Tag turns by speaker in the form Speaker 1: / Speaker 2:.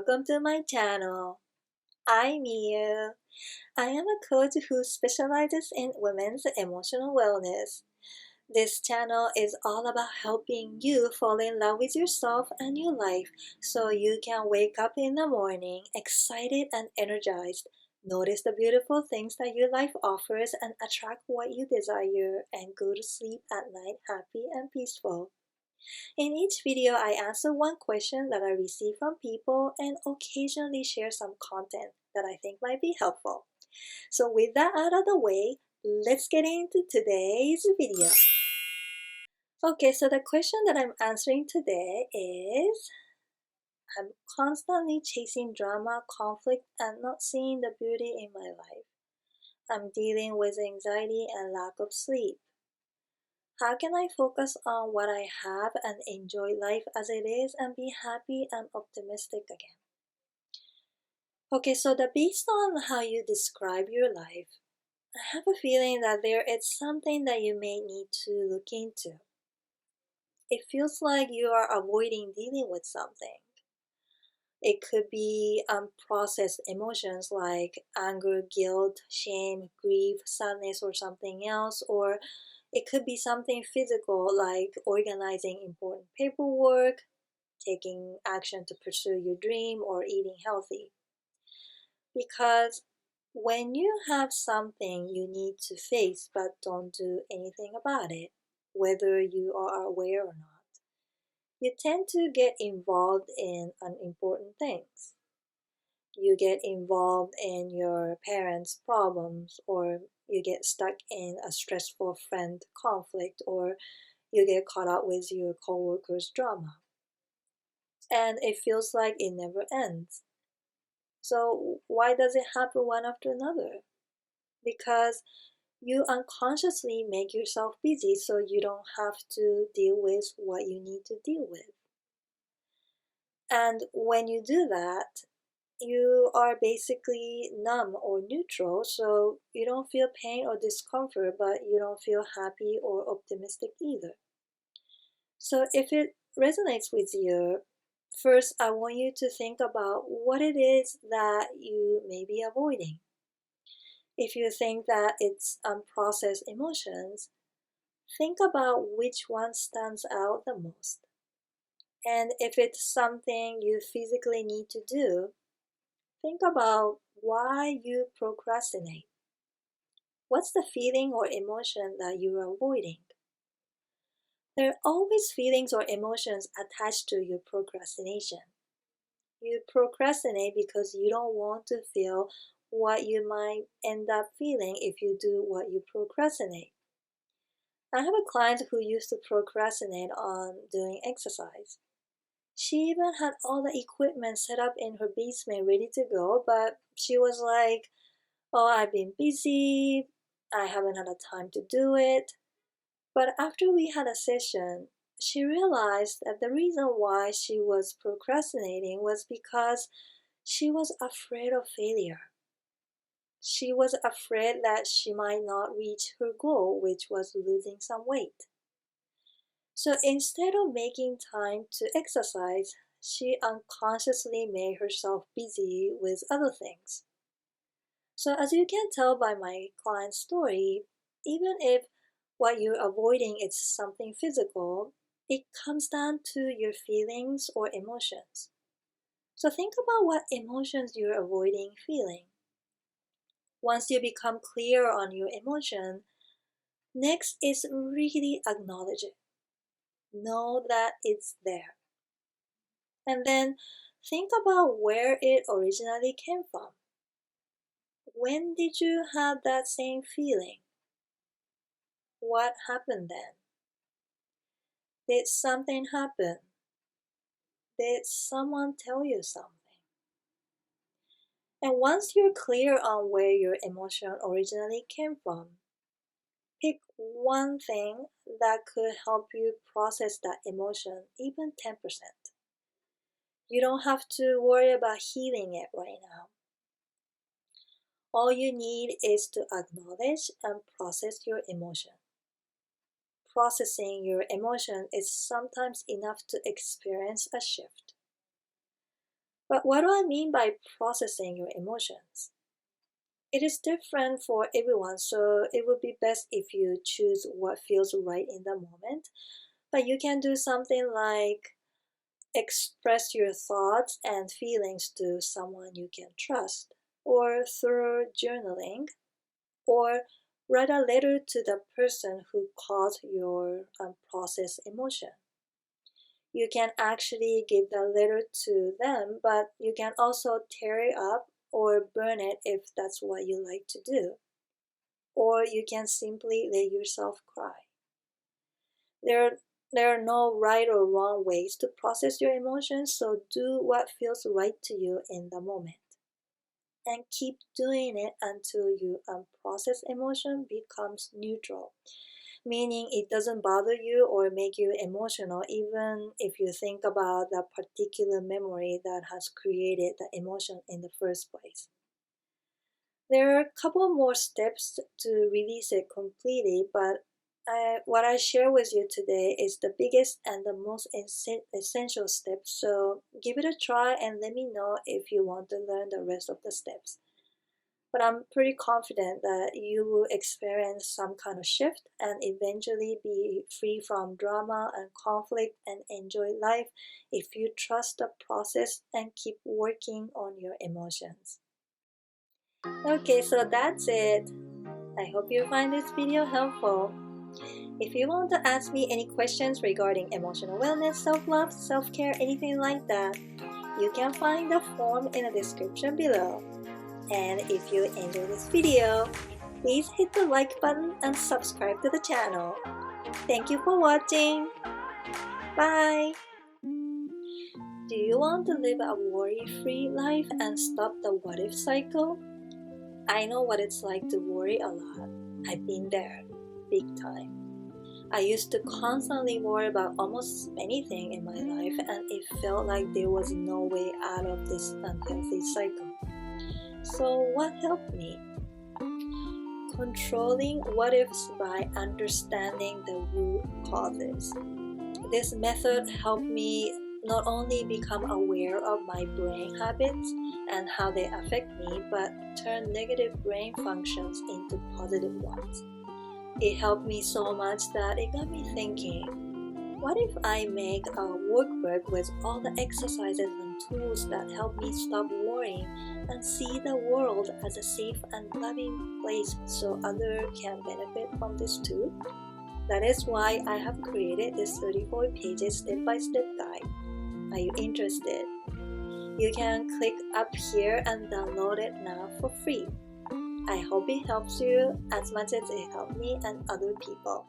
Speaker 1: welcome to my channel. I'm Miyu. I am a coach who specializes in women's emotional wellness. This channel is all about helping you fall in love with yourself and your life so you can wake up in the morning excited and energized. Notice the beautiful things that your life offers and attract what you desire and go to sleep at night happy and peaceful. In each video, I answer one question that I receive from people and occasionally share some content that I think might be helpful. So with that out of the way, let's get into today's video. Okay, so the question that I'm answering today is, I'm constantly chasing drama, conflict, and not seeing the beauty in my life. I'm dealing with anxiety and lack of sleep. How can I focus on what I have and enjoy life as it is and be happy and optimistic again? Okay, so based on how you describe your life, I have a feeling that there is something that you may need to look into. It feels like you are avoiding dealing with something. It could be unprocessed emotions like anger, guilt, shame, grief, sadness, or something else, or it could be something physical like organizing important paperwork, taking action to pursue your dream, or eating healthy. Because when you have something you need to face but don't do anything about it, whether you are aware or not, you tend to get involved in unimportant things. You get involved in your parents' problems, or you get stuck in a stressful friend conflict, or you get caught up with your coworkers' drama. And it feels like it never ends. So why does it happen one after another? Because you unconsciously make yourself busy so you don't have to deal with what you need to deal with. And when you do that, you are basically numb or neutral, so you don't feel pain or discomfort, but you don't feel happy or optimistic either. So if it resonates with you, first I want you to think about what it is that you may be avoiding. If you think that it's unprocessed emotions, think about which one stands out the most. And if it's something you physically need to do, think about why you procrastinate. What's the feeling or emotion that you are avoiding? There are always feelings or emotions attached to your procrastination. You procrastinate because you don't want to feel what you might end up feeling if you do what you procrastinate. I have a client who used to procrastinate on doing exercise. She even had all the equipment set up in her basement ready to go, but she was like, oh, I've been busy, I haven't had the time to do it. But after we had a session, she realized that the reason why she was procrastinating was because she was afraid of failure. She was afraid that she might not reach her goal, which was losing some weight. So instead of making time to exercise, she unconsciously made herself busy with other things. So as you can tell by my client's story, even if what you're avoiding is something physical, it comes down to your feelings or emotions. So think about what emotions you're avoiding feeling. Once you become clear on your emotion, next is really acknowledge it. Know that it's there. And then think about where it originally came from. When did you have that same feeling? What happened then? Did something happen? Did someone tell you something? And once you're clear on where your emotion originally came from, pick one thing that could help you process that emotion, even 10%. You don't have to worry about healing it right now. All you need is to acknowledge and process your emotion. Processing your emotion is sometimes enough to experience a shift. But what do I mean by processing your emotions? It is different for everyone, so it would be best if you choose what feels right in the moment. But you can do something like express your thoughts and feelings to someone you can trust, or through journaling, or write a letter to the person who caused your unprocessed emotion. You can actually give the letter to them, but you can also tear it up or burn it if that's what you like to do. Or you can simply let yourself cry. There, there are no right or wrong ways to process your emotions, so do what feels right to you in the moment. And keep doing it until your unprocessed emotion becomes neutral, meaning it doesn't bother you or make you emotional, even if you think about the particular memory that has created the emotion in the first place. There are a couple more steps to release it completely, but what I share with you today is the biggest and the most essential step. So give it a try and let me know if you want to learn the rest of the steps. But I'm pretty confident that you will experience some kind of shift and eventually be free from drama and conflict and enjoy life if you trust the process and keep working on your emotions. Okay, so that's it. I hope you find this video helpful. If you want to ask me any questions regarding emotional wellness, self-love, self-care, anything like that, you can find the form in the description below. And if you enjoyed this video, please hit the like button and subscribe to the channel. Thank you for watching. Bye! Do you want to live a worry-free life and stop the what-if cycle? I know what it's like to worry a lot. I've been there, big time. I used to constantly worry about almost anything in my life, and it felt like there was no way out of this unhealthy cycle. So what helped me? Controlling what ifs by understanding the root causes. This method helped me not only become aware of my brain habits and how they affect me, but turn negative brain functions into positive ones. It helped me so much that it got me thinking, what if I make a workbook with all the exercises and tools that help me stop worrying and see the world as a safe and loving place so others can benefit from this too? That is why I have created this 34 pages step-by-step guide. Are you interested? You can click up here and download it now for free. I hope it helps you as much as it helped me and other people.